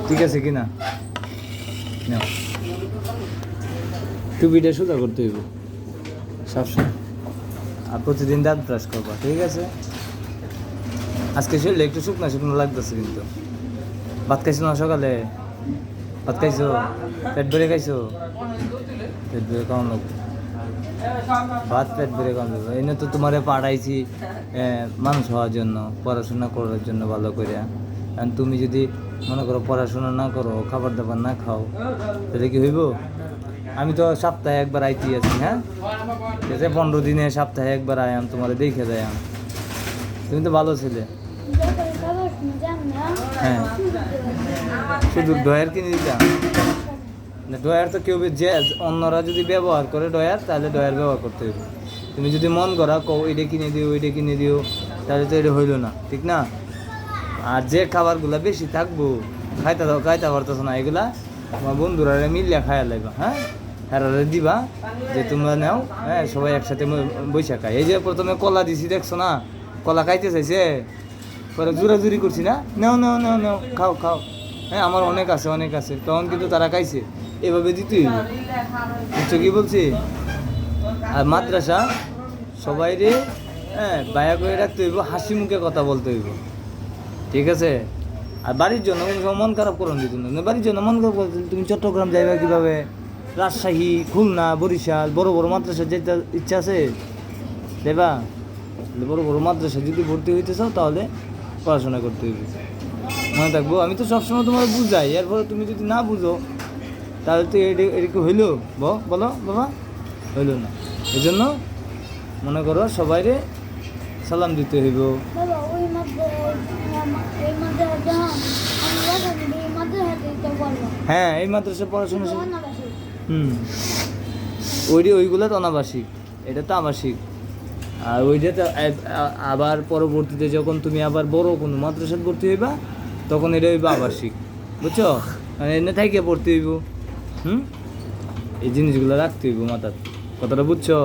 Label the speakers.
Speaker 1: ঠিক আছে কি না? নাও, টুপিটা সোজা করতে হইব সবসময়, আর প্রতিদিন দাঁত ব্রাশ করবা, ঠিক আছে? আজকে শরীরে একটু শুকনো শুকনো লাগতেছে, কিন্তু ভাত খাইছো না সকালে? ভাত খাইছো? পেট ভরে খাইছো? পেট ভরে কেমন লাগবে? ভাত পেট ভরে কেমন লাগবে? এনে তো তোমারে পাঠাইছি মানুষ হওয়ার জন্য, পড়াশোনা করার জন্য ভালো করে। কারণ তুমি যদি মনে করো পড়াশোনা না করো, খাবার দাবার না খাও, তাহলে কি হইব? আমি তো সপ্তাহে একবার আইতে আছি, হ্যাঁ? ঠিক আছে, 15 দিনে সপ্তাহে একবার আয়াম, তোমার দেখে দেয়। তুমি তো ভালো ছেলে। হ্যাঁ, শুধু ডয়ার কিনে দিতাম না। ডয়ার তো কেউ যে অন্যরা যদি ব্যবহার করে ডয়ার, তাহলে ডয়ার ব্যবহার করতে হবে। তুমি যদি মন করা কও এটা কিনে দিও, ওইটা কিনে দিও, তাহলে তো এটা হইল না, ঠিক না? আর যে খাবারগুলো বেশি থাকবো, খাইতে পারতেছো না, এগুলা তোমার বন্ধুরা মিলিয়া খাইয়া লাগবে, হ্যাঁ? হ্যাঁ দিবা যে তোমরা নাও, হ্যাঁ, সবাই একসাথে বৈশা খাই। এই যে প্রথমে কলা দিছি, দেখছো না? কলা খাইতে চাইছে, পরে জোরাজুরি করছি না, নাও নাও নাও নাও, খাও খাও, হ্যাঁ আমার অনেক আছে অনেক আছে, তখন কিন্তু তারা খাইছে। এভাবে দিতেই হবে, বুঝছো কি বলছি? আর মাদ্রাসা সবাই রে, হ্যাঁ, বায়া করে রাখতে হইব, হাসি মুখে কথা বলতে হইব, ঠিক আছে? আর বাড়ির জন্য কোনো সময় মন খারাপ করুন দিত না। বাড়ির জন্য মন খারাপ করতে তুমি চট্টগ্রাম যাইবা কীভাবে, রাজশাহী, খুলনা, বরিশাল, বড় বড় মাদ্রাসা যেতে ইচ্ছা আছে, দেবা? বড় বড় মাদ্রাসা যদি ভর্তি হইতে চাও, তাহলে পড়াশোনা করতে হইবে, মনে থাকবো। আমি তো সবসময় তোমার বুঝাই, এরপরে তুমি যদি না বুঝো, তাহলে তো এদিকে হইলো, বলো বাবা, হইলো না। এই জন্য মনে করো সবাইরে সালাম দিতে হইব। হ্যাঁ, এই মাদ্রাসা পড়াশোনা, ওইগুলো তো অনাবাসিক, এটা তো আবাসিক। আর ওইটা তো আবার পরবর্তীতে যখন তুমি আবার বড় কোনো মাদ্রাসায় ভর্তি হইবা, তখন এটা হইবা আবাসিক, বুঝছো? মানে এনে থাইকে পড়তে হইব। এই জিনিসগুলো রাখতে হইব মাথার, কথাটা বুঝছো?